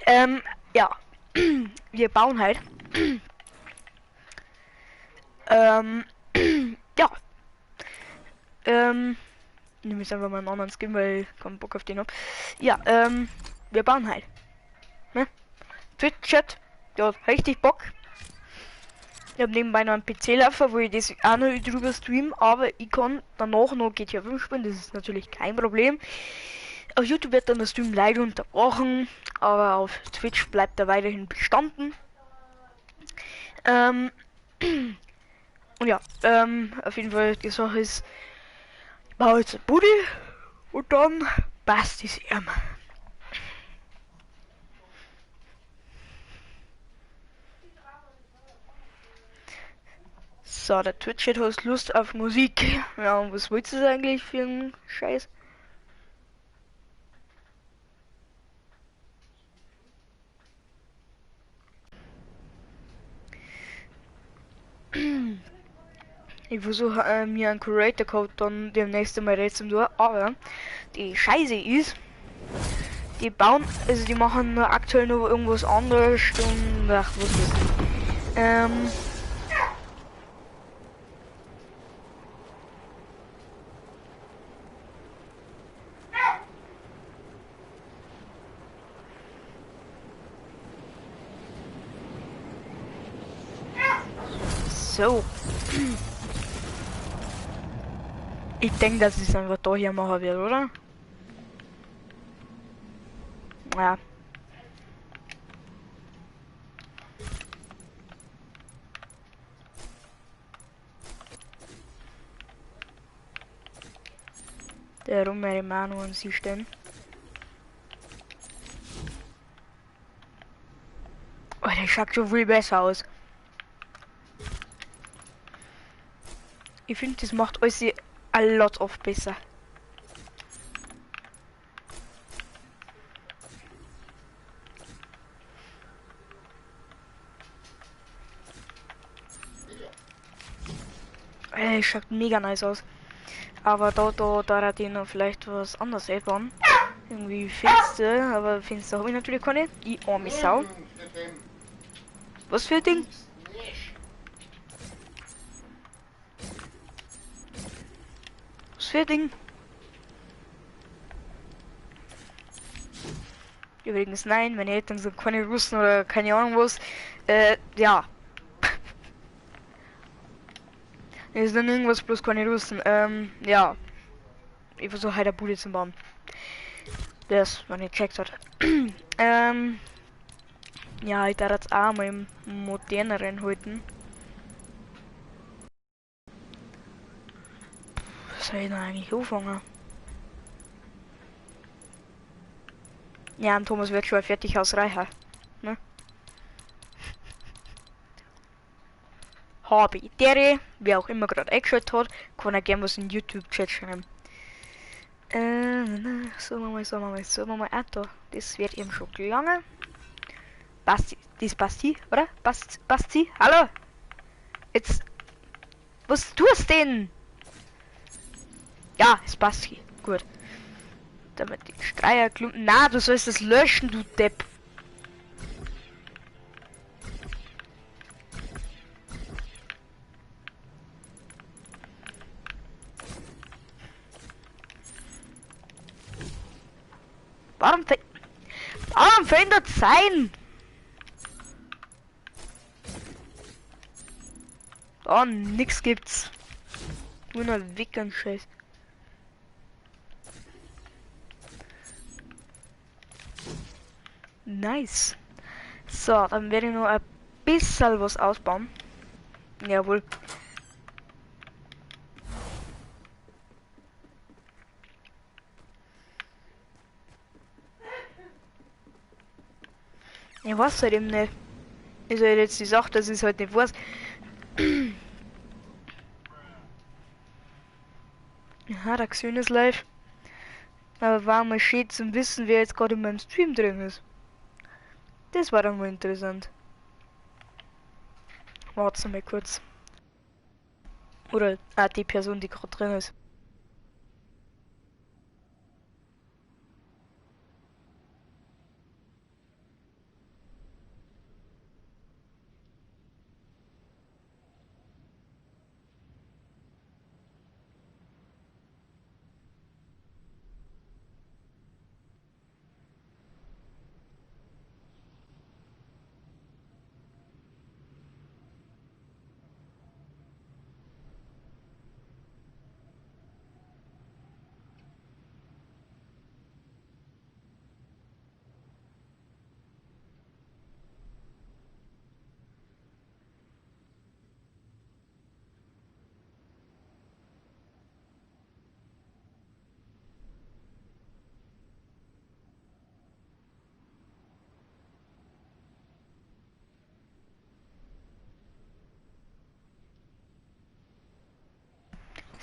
Ja. Wir bauen halt. ähm, ja. Nehme ich einfach mal einen anderen Skin, weil ich keinen Bock auf den hab. Ja, wir bauen halt. Ne? Twitch-Chat. Ja, richtig Bock. Ich habe nebenbei noch einen PC-Laufer, wo ich das auch noch drüber stream, aber ich kann danach noch GTA 5 spielen, das ist natürlich kein Problem. Auf YouTube wird dann der Stream leider unterbrochen, aber auf Twitch bleibt er weiterhin bestanden. Ähm, und ja, auf jeden Fall die Sache ist, ich baue jetzt ein Buddy und dann passt es ihm. So, der Twitch-Chat hat Lust auf Musik. Ja, und was willst du eigentlich für einen Scheiß? Ich versuche mir einen Creator Code dann demnächst mal jetzt zu tun, aber die Scheiße ist, die bauen, also die machen aktuell noch irgendwas anderes und ach, was ist das? So. Ich denke, dass ich es einfach da hier machen wird, oder? Ja. Der Romero an sie stellen. Oh, der schaut schon viel besser aus. Ich finde, das macht alles a lot of besser. Schaut mega nice aus. Aber da hat die noch vielleicht was anderes einbauen. Irgendwie Finster, aber Finster habe ich natürlich keine. Die arme Sau. Was für ein Ding? Was für ein Ding? Übrigens nein, meine Eltern sind keine Russen oder keine Ahnung was. Ja. Es sind irgendwas bloß keine Russen. Ja. Ich versuche halt eine Bude zu bauen. Das, man nicht checkt hat. Ja, ich darf jetzt auch mal im moderneren halten. Was soll ich denn eigentlich anfangen? Ja, und Thomas wird schon fertig ausreichen. Ne? Habe Idee, wer auch immer gerade eingeschaltet hat, kann er gerne was in YouTube-Chat schreiben. So mal, da. Das wird eben schon gelangen. Basti, das ist Basti, oder? Basti, hallo? Jetzt, was tust du denn? Ja, ist Basti, gut. Damit die Streierklumpen, na, du sollst das löschen, du Depp. Warum verändert sein? Oh, nix gibt's. Nur noch Wickern Scheiß. Nice. So, dann werde ich noch ein bisschen was ausbauen. Jawohl. Ich weiß halt eben nicht. Ist halt jetzt die Sache, dass ich es halt nicht weiß. Ja, der Xön ist live. Aber war mal schön zum Wissen, wer jetzt gerade in meinem Stream drin ist. Das war dann mal interessant. Warte mal kurz. Oder die Person, die gerade drin ist.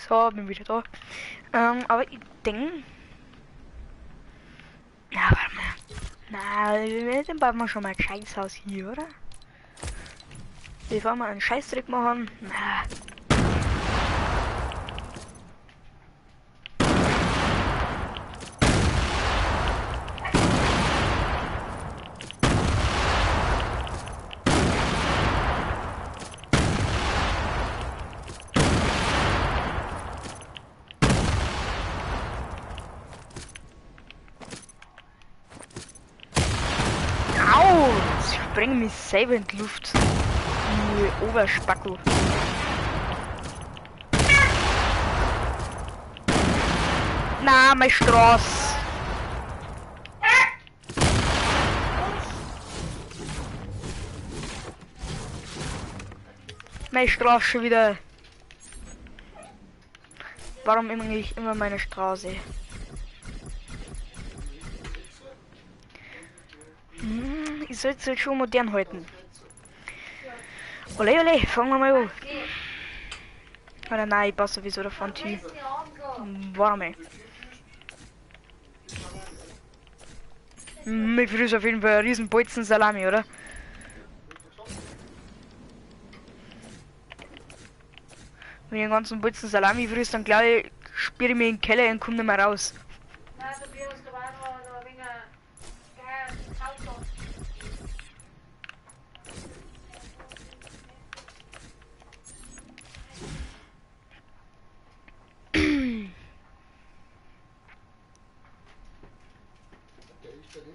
So, bin wieder da. Aber ich denke... Ja, warte mal. Na, dann bauen wir schon mal ein Scheißhaus hier, oder? Bevor wir einen Scheißdreck machen. Na. Spring mich selber in die Luft. Die Oberspackel. Na, meine Straße. Meine Straße schon wieder. Warum immer meine Straße? Ich soll es halt schon modern halten. Ole, ole, fangen wir mal an. Oder nein, ich passe sowieso davon zu. Warme. Ich frisch auf jeden Fall einen riesen Bolzen Salami, oder? Wenn ich den ganzen Bolzen Salami frisch, dann glaube ich, spiele ich mich in den Keller und komme nicht mehr raus.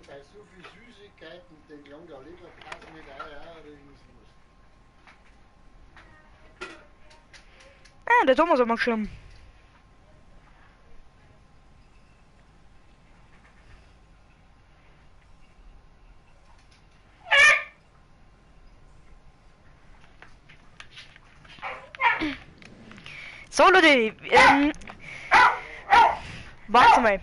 Bei so viel Süßigkeiten, den Klang der Leberkäse mit Eier auch oder irgendwas. Ah, der Thomas hat mal geschrieben. So Leute, warte mal.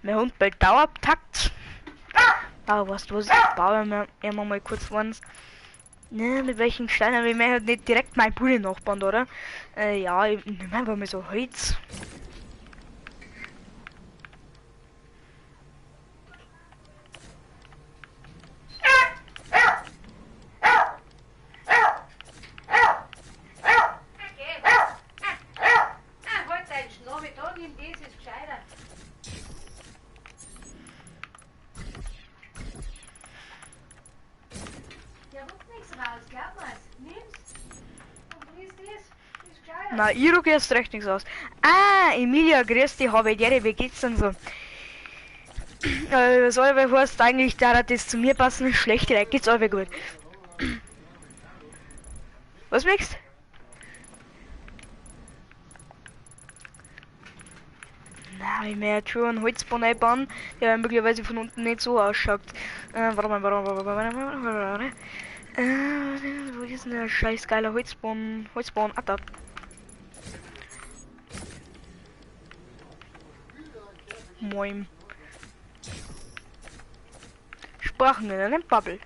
Mein Hund bellt Dauertakt. Aber was du, ich baue mir immer mal kurz was. Ne, mit welchen Steinen? Wir halt nicht direkt mein Bude nachbauen, oder? Ja, ich nehme einfach mal so Holz. Na, Iro geht recht nichts aus. Ah, Emilia, grüß dich, habe dir, wie geht's denn so? Was euer heißt eigentlich, da das zu mir passen, schlecht, vielleicht geht's euch gut. Was wächst? Na, ich mehr schon einen Holzbahn einbauen, der möglicherweise von unten nicht so ausschaut. Warte mal. Wo ist denn der scheiß geiler Holzbahn? Ah, Moin. Sprachen in einem Bubble.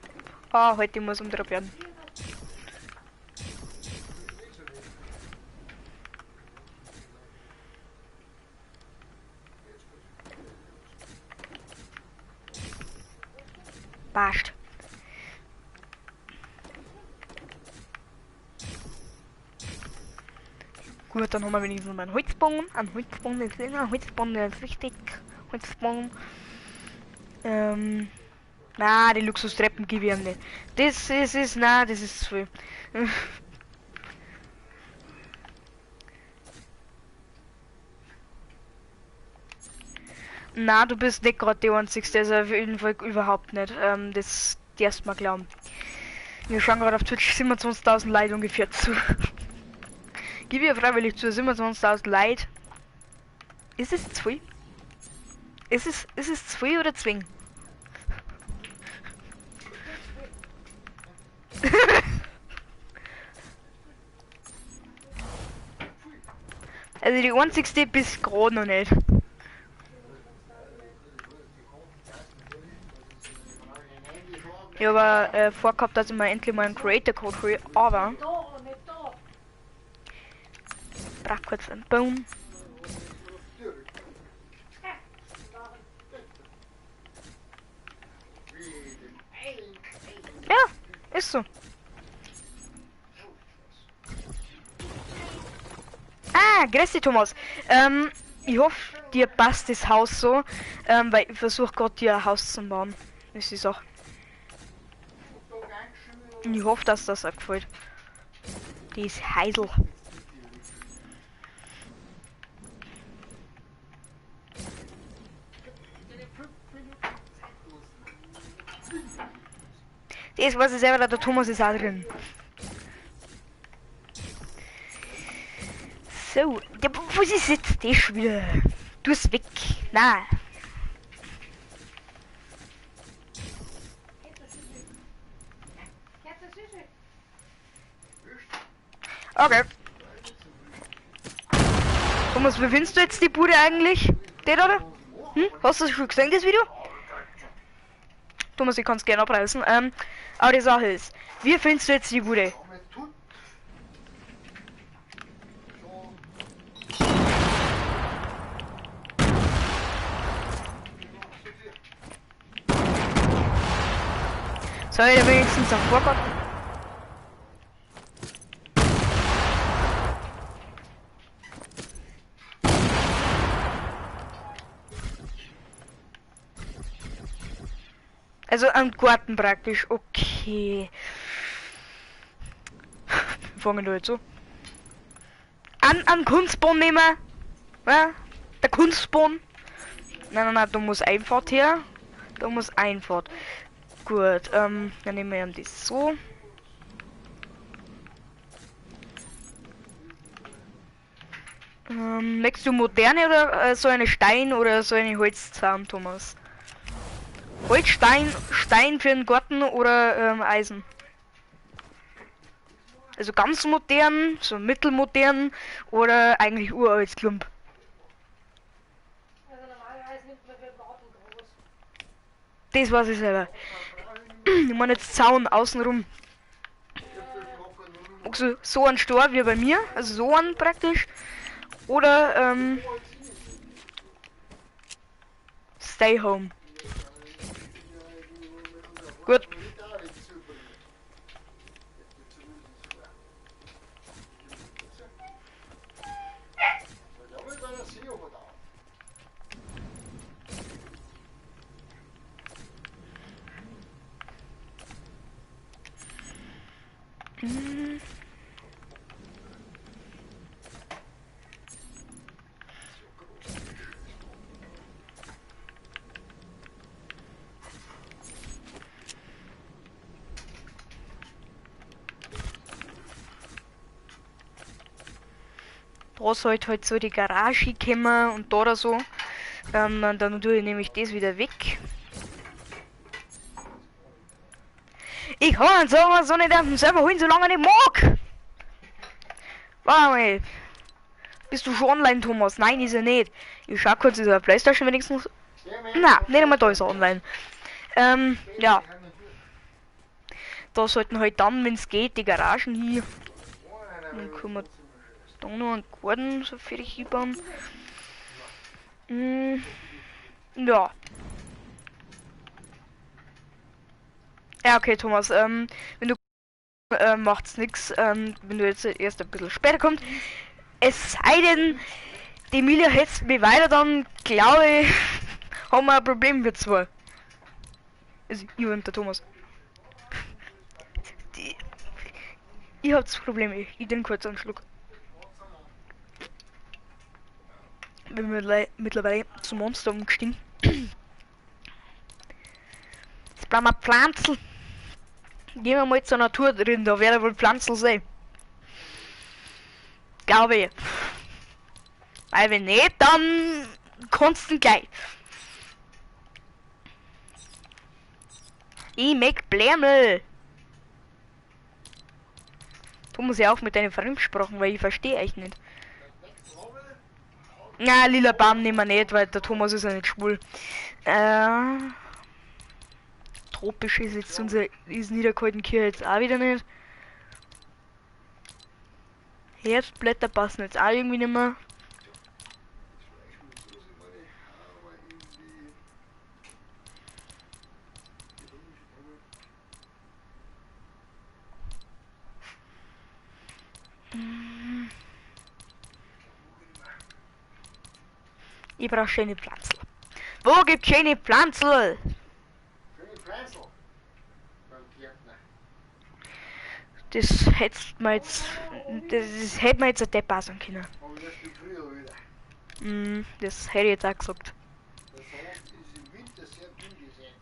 Ah, heute muss umdraht werden. Passt. Gut, dann haben wir wenigstens mal einen Holzbogen. Ein Holzbogen ist immer, Holzbogen ist wichtig. Holzbogen. Na, die Luxustreppen gebe ich ihm nicht. Das ist, na, das ist zu viel. Na, du bist nicht gerade der Einzige, also auf jeden Fall überhaupt nicht. Das darfst mal glauben. Wir schauen gerade auf Twitch 27.000 Leute ungefähr zu. Gib ihr freiwillig zu 27.000 Leute. Ist es zu viel? Ist es zu viel oder zwing? Also die einzigste bis gerade noch nicht. Ich habe vorgehabt, dass ich mir endlich mal einen Creator Code hole, aber brauch kurz einen Baum. Ja, ist so. Ah, grüß dich, Thomas. Ich hoffe, dir passt das Haus so, weil ich versuche gerade dir ein Haus zu bauen. Das ist auch. Und ich hoffe, dass das auch gefällt. Die ist Heisel. Das weiß ich selber, der Thomas ist auch drin. So, ja, was ist jetzt das schon wieder? Du bist weg. Na. Okay. Thomas, wie findest du jetzt die Bude eigentlich? Den oder? Hm? Hast du schon gesehen, das Video? Thomas, ich kann es gerne abreißen. Aber die Sache ist, wie findest du jetzt die Bude? Soll ich da wenigstens am Vorgarten? Also am Garten praktisch, okay. Fangen wir jetzt so. An Kunstboden nehmen. Ja? Der Kunstboden. Nein, da muss Einfahrt her. Da muss Einfahrt. Gut, dann nehmen wir das so. Möchtest du moderne oder so eine Stein oder so eine Holzzahn, Thomas? Holzstein, Stein für den Garten oder Eisen? Also ganz modern, so mittelmodern oder eigentlich uralt Klump? Also normalerweise nimmt man für den Garten groß. Das weiß ich selber. Ich meine jetzt Zaun außenrum. Also so ein Stor wie bei mir, also so ein praktisch. Oder Stay Home. Gut. Da sollte halt so die Garage kommen und da oder so. Dann tue ich nämlich das wieder weg. Ich kann so nicht auf dem Server holen, solange ich nicht mag. Warte mal. Bist du schon online, Thomas? Nein, ist er nicht. Ich schau kurz, ist er Playstation wenigstens. Na, nicht einmal da ist er online. Ja. Da sollten halt dann, wenn es geht, die Garagen hier. Dann können wir da noch einen Garten so fertig hinbauen. Ja. Ja, okay, Thomas, wenn du macht's nix, wenn du jetzt erst ein bisschen später kommst. Es sei denn, die Emilia hetzt mich weiter, dann glaube ich, haben wir ein Problem mit zwei. Also, ich und der Thomas. Ich hab das Problem, ich den kurz einen Schluck. Bin mittlerweile zum Monster umgestiegen. Jetzt bleiben wir Pflanzen. Gehen wir mal zur Natur drin, da werde wohl Pflanzen sein. Glaube ich. Weil wenn nicht, dann kannst du gleich. Ich mag Blärmel. Thomas, ja auch mit deinen Fremdsprachen, weil ich verstehe echt nicht. Na, lila Baum nehmen wir nicht, weil der Thomas ist ja nicht schwul. Tropisch ist jetzt unser ist Niederkaltenkirche jetzt auch wieder nicht. Herbstblätter passen jetzt auch irgendwie nicht mehr. Ich brauche schöne Pflanzen. Wo gibt's schöne Pflanzen? Schöne Pflanzen. Beim Gärtner. Das hätte man jetzt ein Depp passen können. Aber das ist früher wieder. Das hätte ich jetzt auch gesagt. Der Salat ist im Winter sehr dünn gesät.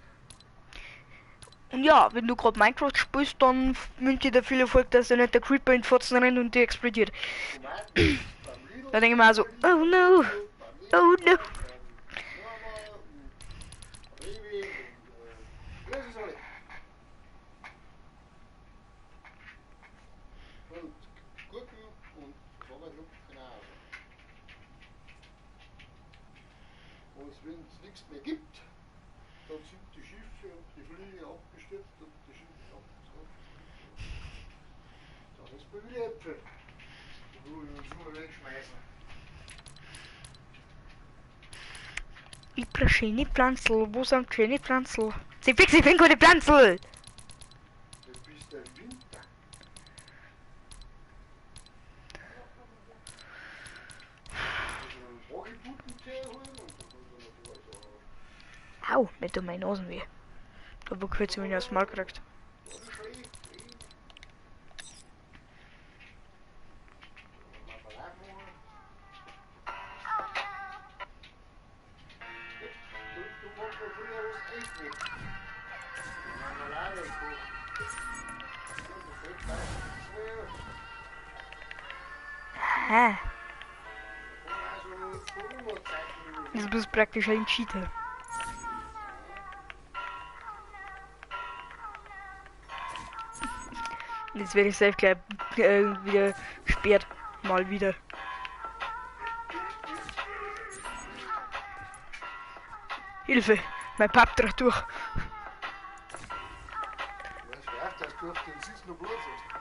Und ja, wenn du gerade Minecraft spielst, dann wünsche ich dir viel Erfolg, dass dir nicht der Creeper in die Fotzen rennt und dir explodiert. Tomaten beim Lidl. Da denke ich mir also, oh no, oh no. Rewe und das ist alles. Und Gurken und Sauerkraut, genau. Und wenn es nichts mehr gibt, dann sind die Schiffe und die Fliege abgestürzt und die Schiffe abgezogen. Dann ist mal wieder Äpfel. Die wollen wir uns nur wegschmeißen. Ich brauche schöne Pflanzen. Wo sind schöne Pflanzen? Sie fix, ich bin keine Pflanzen. Das bist im Winter. Also Hagebuttentee holen und dann können wir noch was. Au, nicht um meine Nasen weh. Da wo kurz wenn ich aufs Mal gekriegt. Hä? Das bist praktisch ein Cheater. Jetzt werde ich selbst gleich wieder gesperrt. Mal wieder. Hilfe! Mein Papp dreht durch. Ja, es werft, dass du auf den Sitz noch Blut hast.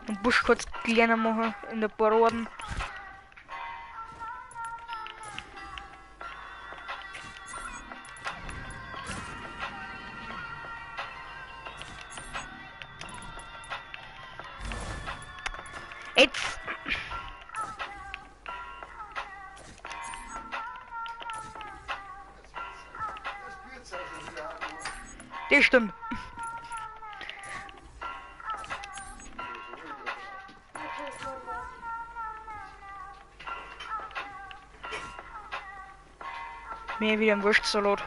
Und Busch kurz kleiner machen in der Paroden. Jetzt! Das stimmt. Mehr wieder ein Wurstsalat.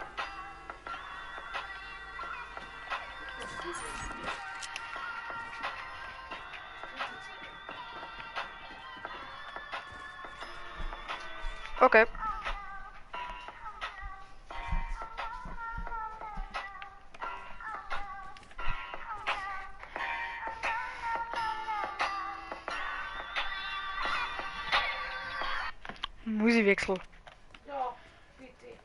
Okay. Musikwechsel. Ja, bitte. Ich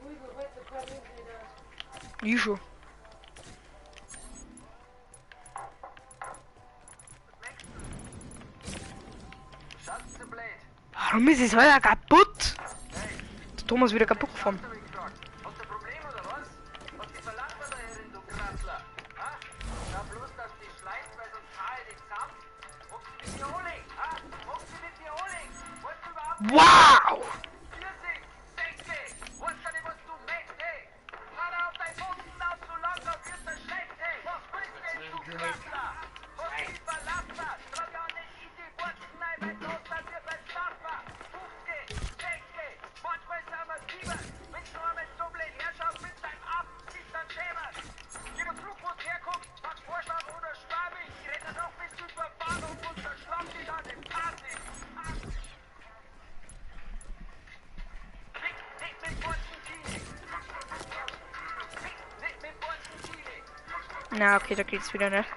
will mir heute kein Wind nicht aus. Ich schon. Warum ist es heute kaputt? Der Thomas wieder kaputt gefahren. Hast du ein Problem oder was? Was die verlangt da herin, du Kratzler? Ha? Na bloß, dass die schleicht, weil sonst haare ich dich zusammen. Magst du mit dir anlegen? Ha? Magst du mit dir anlegen? Weißt du überhaupt nicht? Wow! 40, 60, weißt du nicht, was du möchtest, hey? Fahr auf dein Boden aus, so lang, dann wird das schlecht, hey? Was willst du denn, du Kratzler? Was die Verlassler? Trag ja nicht in die Wurzeln, nein, mein Toaster wird ein Staffer. 50, 60, manchmal ist Na, okay, da geht's wieder nicht.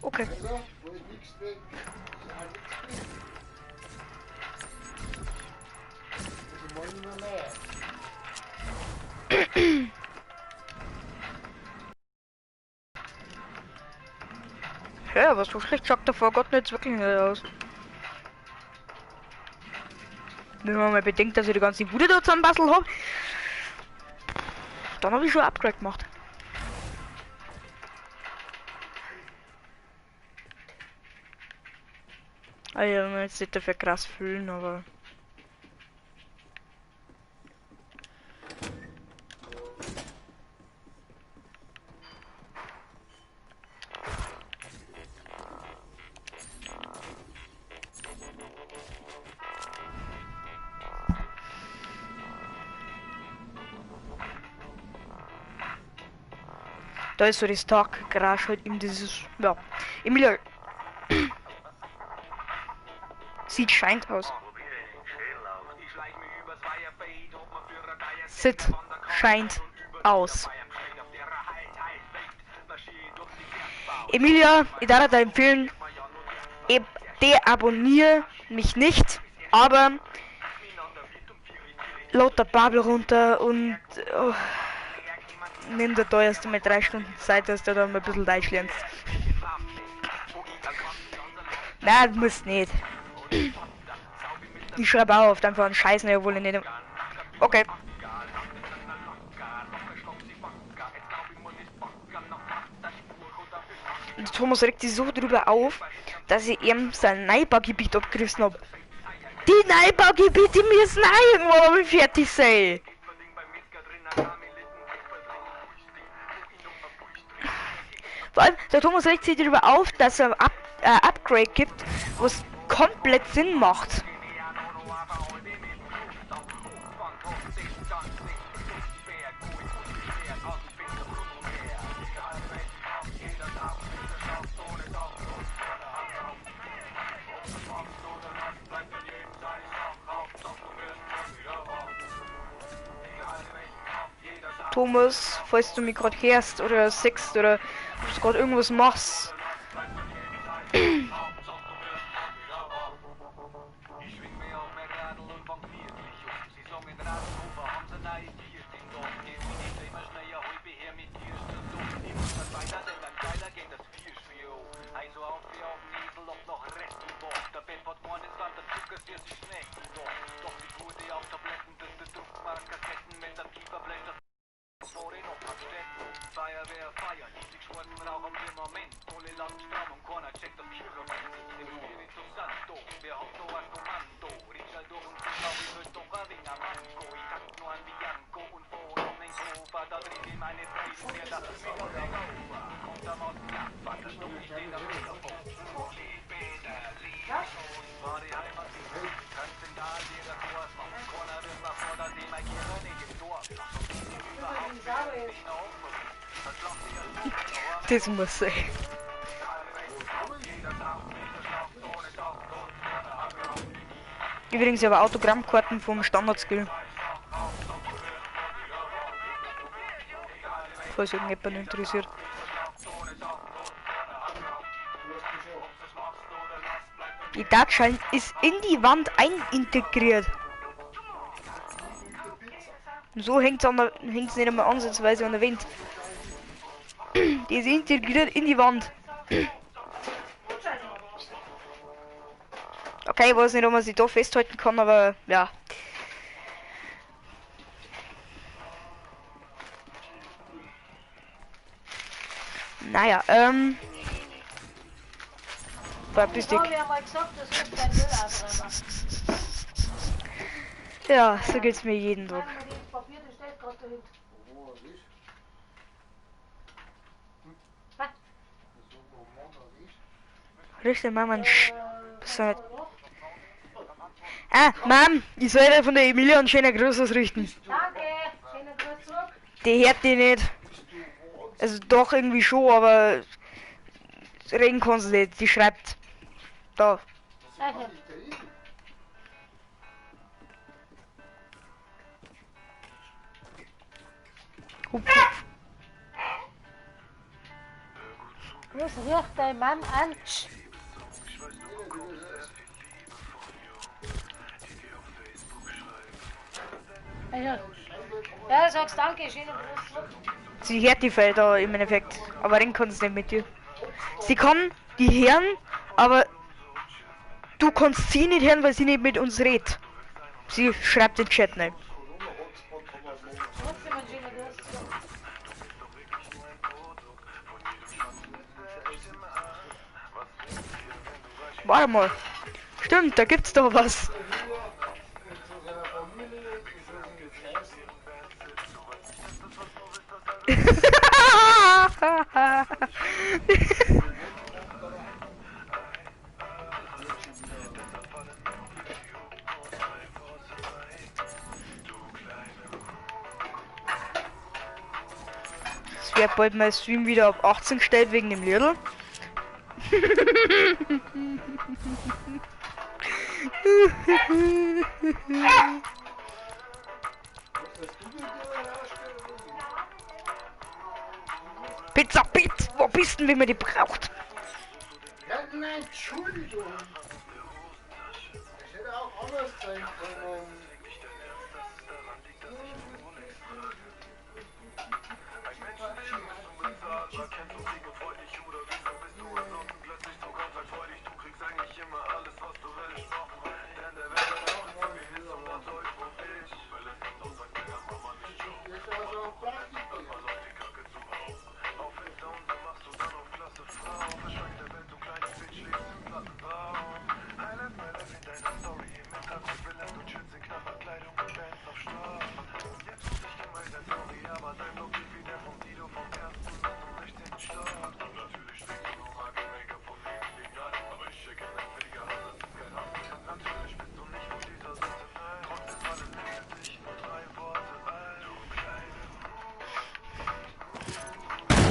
Okay. Also, wo ich nichts weg, ist auch nichts weg. Also mal in der Nähe. Ja, aber so schlecht schaut der Vorgott jetzt wirklich nicht aus. Wenn man mal bedenkt, dass ich die ganze Bude da zusammenbastelt habe, dann habe ich schon ein Upgrade gemacht. Ah ja, jetzt nicht dafür krass fühlen, aber... Da ist so das Tag-Garage halt in dieses... Ja. Emilia. Sieht scheint aus. Sieht scheint aus. Emilia, ich darf dir empfehlen, deabonniere mich nicht, aber laut der Bubble runter und nimm dir da erst mal 3 Stunden Zeit, dass du da mal ein bisschen Deutsch lernst. Nein, du musst nicht. Ich schreibe auch oft einfach einen Scheiß, obwohl ich nicht... Okay. Und Thomas regt sich so drüber auf, dass ich ihm sein Neubaugebiet abgerissen habe. Die Neubaugebiete müssen auch irgendwann mal fertig sein. Vor allem, der Thomas regt sich darüber auf, dass er Upgrade gibt, was komplett Sinn macht. Thomas, falls du mich gerade hörst oder siehst oder ob du gerade irgendwas machst. Das muss sein. Übrigens aber Autogrammkarten vom Standard-Skill. falls irgendjemand interessiert. Die Dartschalen ist in die Wand einintegriert. Und so hängt's nicht einmal ansatzweise an der Wand. Die ist integriert in die Wand. Okay, ich weiß nicht, ob man sich da festhalten kann, aber ja. Naja, verpiss dich. Ja, wir haben mal gesagt, das ist kein Müll Ja, so geht's mir jeden Tag. Das Papier, das steht gerade dahinter. Oh, was ist? Was? So, wo man da ist. Richtig, Mama. Ah, Mom, ich soll dir von der Emilia einen schönen Gruß ausrichten. Danke, schönen Gruß zurück. Die hört die nicht. Also doch irgendwie schon, aber reden kann sie nicht. Die schreibt da. Danke. Hup, hup. Das riecht dein Mann an. Ja, ja, sagst danke, schönen Gruß zurück. Sie hört die Felder im Endeffekt, aber reden kann sie nicht mit dir. Sie kann die hören, aber du kannst sie nicht hören, weil sie nicht mit uns redet. Sie schreibt den Chat nicht. Trotzdem einen schönen Gruß zurück. Warte mal. Stimmt, da gibt's doch was. Es wird bald mein Stream wieder auf 18 gestellt wegen dem Lidl. Pizza Pit, wo bist denn, wenn man die braucht? Ja, nein, Entschuldigung. Das hätte auch anders sein können.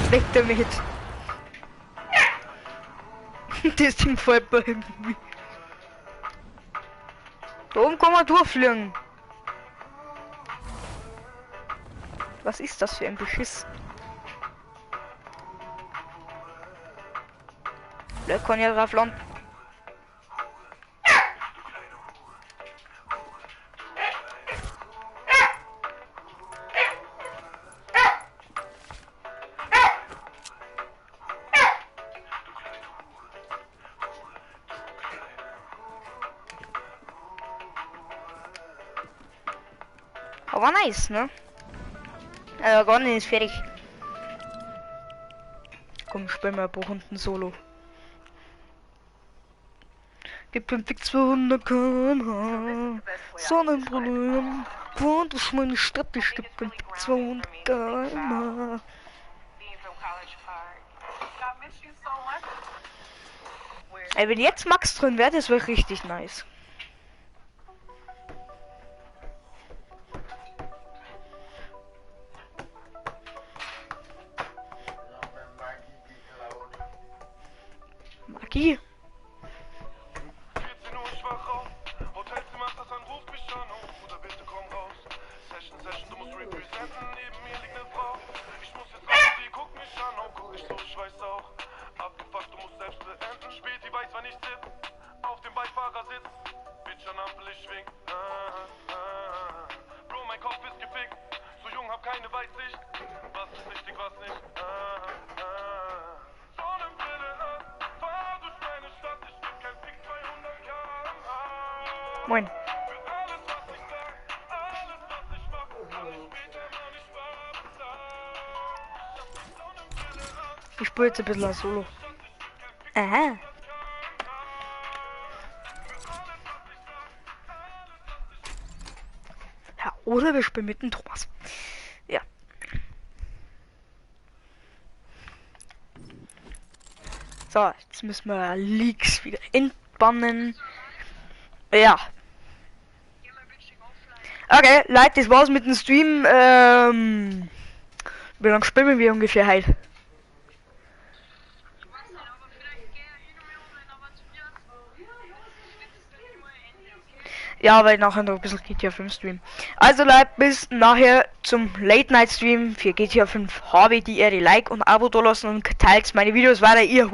Weg damit. Das Ding fällt bei mir. Da oben kann man durchfliegen. Was ist das für ein Beschiss? Vielleicht kann ja drauf landen. Aber nice, ne? Gordon ist fertig. Komm, spielen wir ein paar Runden Solo. Gib ihm Pick 200 km/h. Sonnenbrille. Wohnt durch meine Stadt, ich geb ihm Pick 200 km/h. Ey, wenn jetzt Max drin wäre, das wäre richtig nice. Magie? Moin. Ich spiele jetzt ein bisschen als Solo. Aha. Ja, oder wir spielen mit dem Thomas. Ja. So, jetzt müssen wir Leaks wieder entbannen. Ja. Okay, Leute, das war's mit dem Stream. Wie lange spielen wir ungefähr heute? Ja, weil nachher noch ein bisschen GTA 5 Stream. Also Leute, bis nachher zum Late Night Stream für GTA 5 habe die Ehre, Like und Abo da lassen und teilt meine Videos weiter, ihr